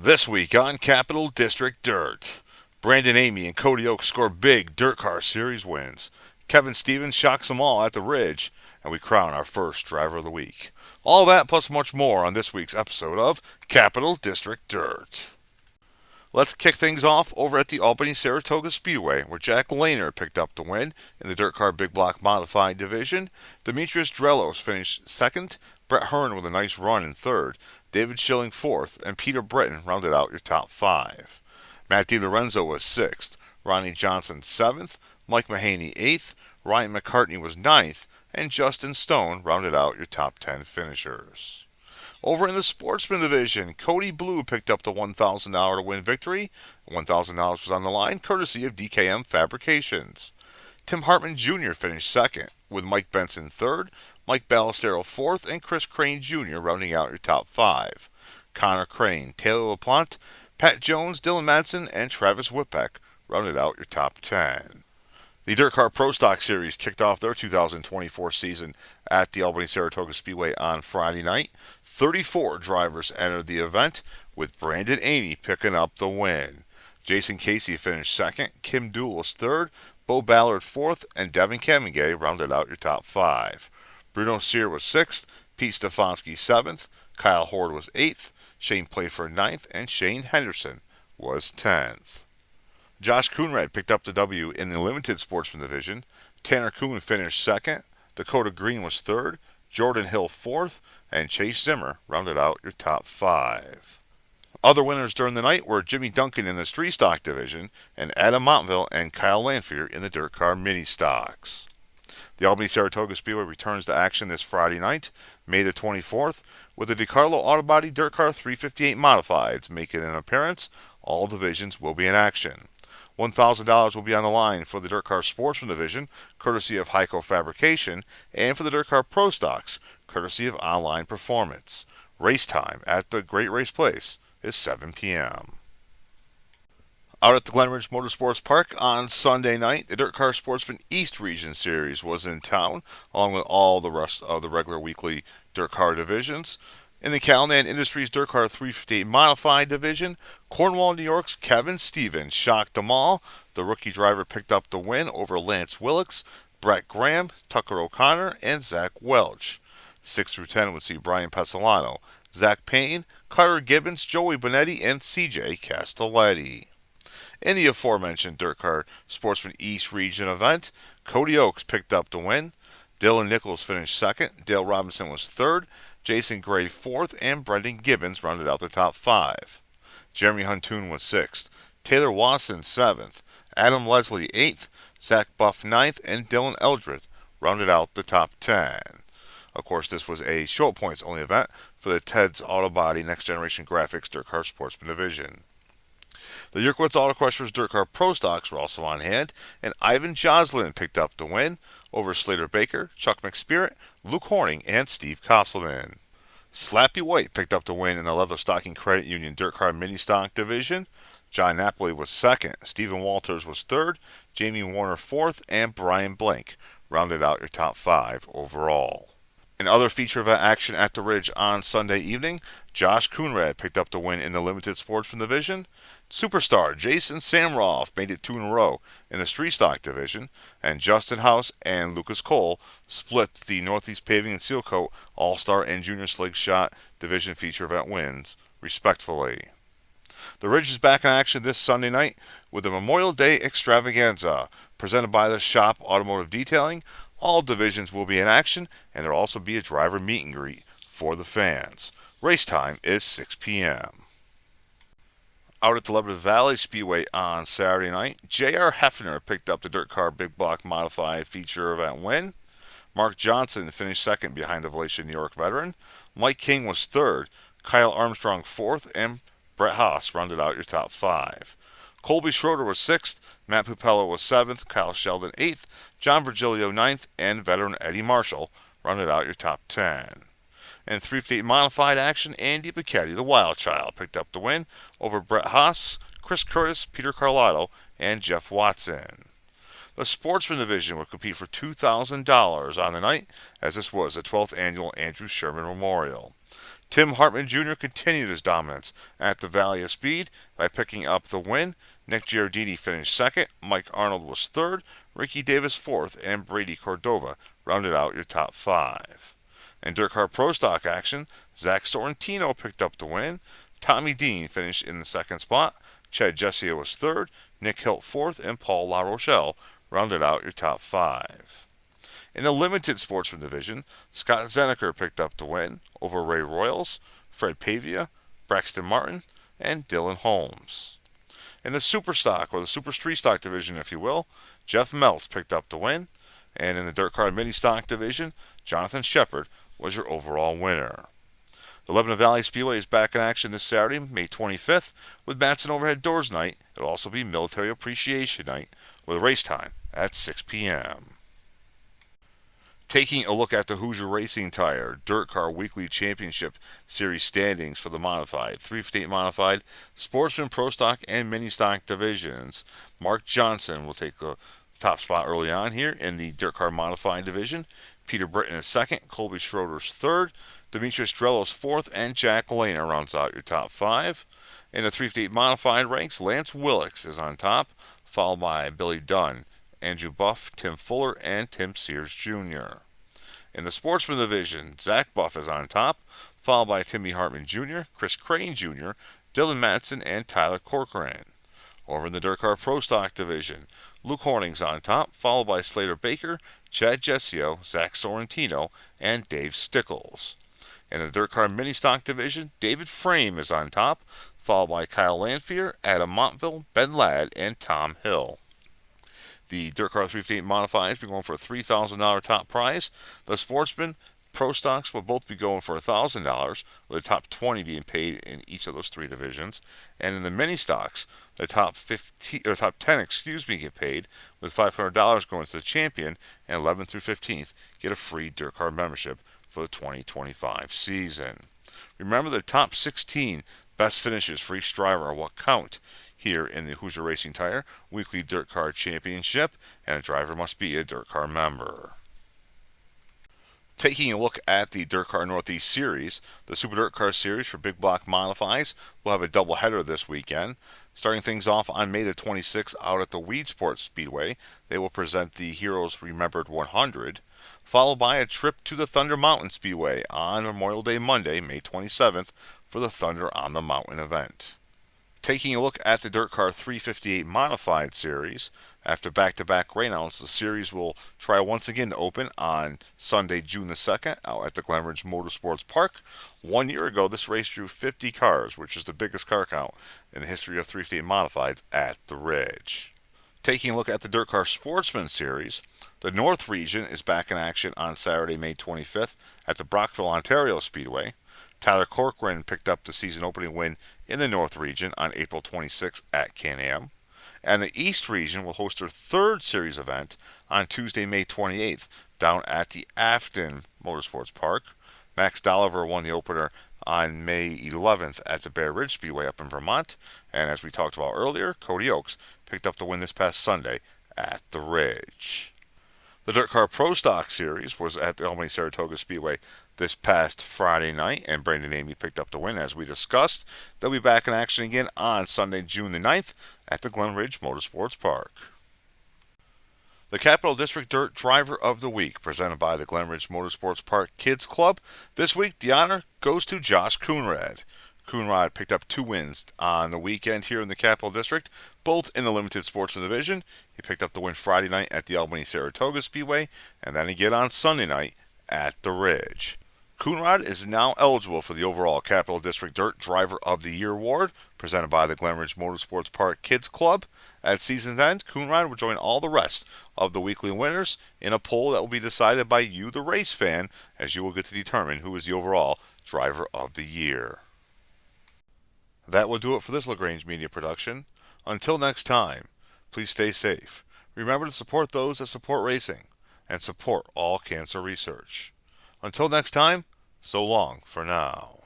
This week on Capital District Dirt, Brandon Emigh and Cody Ochs score big DIRTcar Series wins. Kevin Stevens shocks them all at the Ridge, and we crown our first driver of the week. All that plus much more on this week's episode of Capital District Dirt. Let's kick things off over at the Albany-Saratoga Speedway, where Jack Lehner picked up the win in the DIRTcar Big Block Modified Division. Demetrius Drelos finished second, Brett Hearn with a nice run in third, David Schilling fourth, and Peter Britton rounded out your top five. Matt DiLorenzo was sixth, Ronnie Johnson seventh, Mike Mahaney eighth, Ryan McCartney was ninth, and Justin Stone rounded out your top 10 finishers. Over in the Sportsman Division, Cody Blue picked up the $1,000 to win victory. $1,000 was on the line, courtesy of DKM Fabrications. Tim Hartman Jr. finished second, with Mike Benson third, Mike Ballestero fourth, and Chris Crane Jr. rounding out your top five. Connor Crane, Taylor LaPlante, Pat Jones, Dylan Madsen, and Travis Whitbeck rounded out your top 10. The DIRTcar Pro Stock Series kicked off their 2024 season at the Albany-Saratoga Speedway on Friday night. 34 drivers entered the event, with Brandon Emigh picking up the win. Jason Casey finished second, Kim Duell was third, Bo Ballard fourth, and Devin Kamingay rounded out your top five. Bruno Sear was sixth, Pete Stefanski seventh, Kyle Horde was eighth, Shane Playford ninth, and Shane Henderson was 10th. Josh Coonrad picked up the W in the Limited Sportsman Division. Tanner Kuhn finished second, Dakota Green was third, Jordan Hill fourth, and Chase Zimmer rounded out your top five. Other winners during the night were Jimmy Duncan in the Street Stock Division and Adam Montville and Kyle Lanfear in the DIRTcar Mini Stocks. The Albany-Saratoga Speedway returns to action this Friday night, May the 24th, with the DeCarlo Autobody DIRTcar 358 Modifieds making an appearance. All divisions will be in action. $1,000 will be on the line for the DIRTcar Sportsman Division, courtesy of Heiko Fabrication, and for the DIRTcar Pro Stocks, courtesy of Online Performance. Race time at the Great Race Place is 7 p.m. Out at the Glenridge Motorsports Park on Sunday night, the DIRTcar Sportsman East Region Series was in town, along with all the rest of the regular weekly DIRTcar divisions. In the Calnan Industries DIRTcar 358 Modified Division, Cornwall, New York's Kevin Stevens shocked them all. The rookie driver picked up the win over Lance Willix, Brett Graham, Tucker O'Connor, and Zach Welch. 6 through 10 would see Brian Pesolano, Zach Payne, Carter Gibbons, Joey Bonetti, and CJ Castelletti. In the aforementioned DIRTcar Sportsman East Region event, Cody Ochs picked up the win. Dylan Nichols finished second, Dale Robinson was third, Jason Gray fourth, and Brendan Gibbons rounded out the top five. Jeremy Huntoon was sixth, Taylor Wasson seventh, Adam Leslie eighth, Zach Buff ninth, and Dylan Eldred rounded out the top 10. Of course, this was a short points only event for the Ted's Autobody Next Generation Graphics DIRTcar Sportsman Division. The Yerkowitz Autocrushers DIRTcar Pro Stocks were also on hand, and Ivan Joslin picked up the win over Slater Baker, Chuck McSpirit, Luke Horning, and Steve Kosselman. Slappy White picked up the win in the Leather Stocking Credit Union DIRTcar Mini Stock Division. John Napoli was second, Stephen Walters was third, Jamie Warner fourth, and Brian Blank rounded out your top five overall. In other feature event action at the Ridge on Sunday evening, Josh Coonrad picked up the win in the Limited Sportsman Division. Superstar Jason Samroff made it 2 in a row in the Street Stock Division, and Justin House and Lucas Cole split the Northeast Paving and Seal Coat All-Star and Junior Slingshot Division feature event wins, respectively. The Ridge is back in action this Sunday night with the Memorial Day Extravaganza, presented by the Shop Automotive Detailing. All divisions will be in action, and there will also be a driver meet and greet for the fans. Race time is 6 p.m. Out at the Lebanon Valley Speedway on Saturday night, J.R. Hefner picked up the DIRTcar Big Block Modified feature event win. Mark Johnson finished second behind the Valatia New York veteran. Mike King was third, Kyle Armstrong fourth, and Brett Haas rounded out your top five. Colby Schroeder was sixth, Matt Pupello was seventh, Kyle Sheldon eighth, John Virgilio ninth, and veteran Eddie Marshall rounded out your top 10. In 358 Modified action, Andy Bicchetti, the Wild Child, picked up the win over Brett Haas, Chris Curtis, Peter Carlotto, and Jeff Watson. The Sportsman Division would compete for $2,000 on the night, as this was the 12th annual Andrew Sherman Memorial. Tim Hartman Jr. continued his dominance at the Valley of Speed by picking up the win. Nick Giardini finished second, Mike Arnold was third, Ricky Davis fourth, and Brady Cordova rounded out your top five. In DIRTcar Pro Stock action, Zach Sorrentino picked up the win. Tommy Dean finished in the second spot. Chad Jessia was third, Nick Hilt fourth, and Paul LaRochelle rounded out your top five. In the limited sportsman division, Scott Zeneker picked up the win over Ray Royals, Fred Pavia, Braxton Martin, and Dylan Holmes. In the super stock, or the super street stock division, if you will, Jeff Meltz picked up the win. And in the DIRTcar mini stock division, Jonathan Shepard was your overall winner. The Lebanon Valley Speedway is back in action this Saturday, May 25th, with Matson Overhead Doors Night. It'll also be Military Appreciation Night, with race time at 6 p.m. Taking a look at the Hoosier Racing Tire DIRTcar Weekly Championship Series standings for the modified, 358 modified, Sportsman, Pro Stock, and Mini Stock divisions. Mark Johnson will take the top spot early on here in the DIRTcar modified division. Peter Britton is second, Colby Schroeder's third, Demetrius Drello's fourth, and Jack Lehner rounds out your top five. In the 358 modified ranks, Lance Willix is on top, followed by Billy Dunn, Andrew Buff, Tim Fuller, and Tim Sears Jr. In the Sportsman division, Zach Buff is on top, followed by Timmy Hartman Jr., Chris Crane Jr., Dylan Matson, and Tyler Corcoran. Over in the DIRTcar Pro Stock division, Luke Horning's on top, followed by Slater Baker, Chad Jessio, Zach Sorrentino, and Dave Stickles. In the DIRTcar Mini Stock division, David Frame is on top, followed by Kyle Lanphier, Adam Montville, Ben Ladd, and Tom Hill. The DIRTcar 358 Modifieds be going for a $3,000 top prize. The Sportsman Pro Stocks will both be going for $1,000, with the top 20 being paid in each of those three divisions. And in the Mini Stocks, the top 10 get paid, with $500 going to the champion, and 11th through 15th get a free DIRTcar membership for the 2025 season. Remember, the top 16 best finishes for each driver are what count here in the Hoosier Racing Tire Weekly DIRTcar Championship, and a driver must be a DIRTcar member. Taking a look at the DIRTcar Northeast Series, the Super DIRTcar Series for Big Block Modifies will have a doubleheader this weekend. Starting things off on May the 26th out at the Weed Sports Speedway, they will present the Heroes Remembered 100, followed by a trip to the Thunder Mountain Speedway on Memorial Day Monday, May 27th, for the Thunder on the Mountain event. Taking a look at the DIRTcar 358 Modified Series, after back-to-back rainouts, the series will try once again to open on Sunday, June the 2nd, out at the Glenridge Motorsports Park. 1 year ago, this race drew 50 cars, which is the biggest car count in the history of 358 Modifieds at the Ridge. Taking a look at the DIRTcar Sportsman Series, the North Region is back in action on Saturday, May 25th at the Brockville, Ontario Speedway. Tyler Corcoran picked up the season opening win in the North Region on April 26th at Can-Am. And the East Region will host their third series event on Tuesday, May 28th, down at the Afton Motorsports Park. Max Dolliver won the opener on May 11th at the Bear Ridge Speedway up in Vermont. And as we talked about earlier, Cody Ochs picked up the win this past Sunday at the Ridge. The DIRTcar Pro Stock Series was at the Albany-Saratoga Speedway this past Friday night, and Brandon Emigh picked up the win as we discussed. They'll be back in action again on Sunday, June the 9th at the Glenridge Motorsports Park. The Capital District Dirt Driver of the Week, presented by the Glenridge Motorsports Park Kids Club. This week, the honor goes to Josh Coonrad. Coonrad picked up 2 wins on the weekend here in the Capital District, both in the Limited Sportsman Division. He picked up the win Friday night at the Albany-Saratoga Speedway, and then again on Sunday night at the Ridge. Coonrad is now eligible for the overall Capital District Dirt Driver of the Year award, presented by the Glenridge Motorsports Park Kids Club. At season's end, Coonrad will join all the rest of the weekly winners in a poll that will be decided by you, the race fan, as you will get to determine who is the overall Driver of the Year. That will do it for this LaGrange Media production. Until next time, please stay safe. Remember to support those that support racing, and support all cancer research. Until next time, so long for now.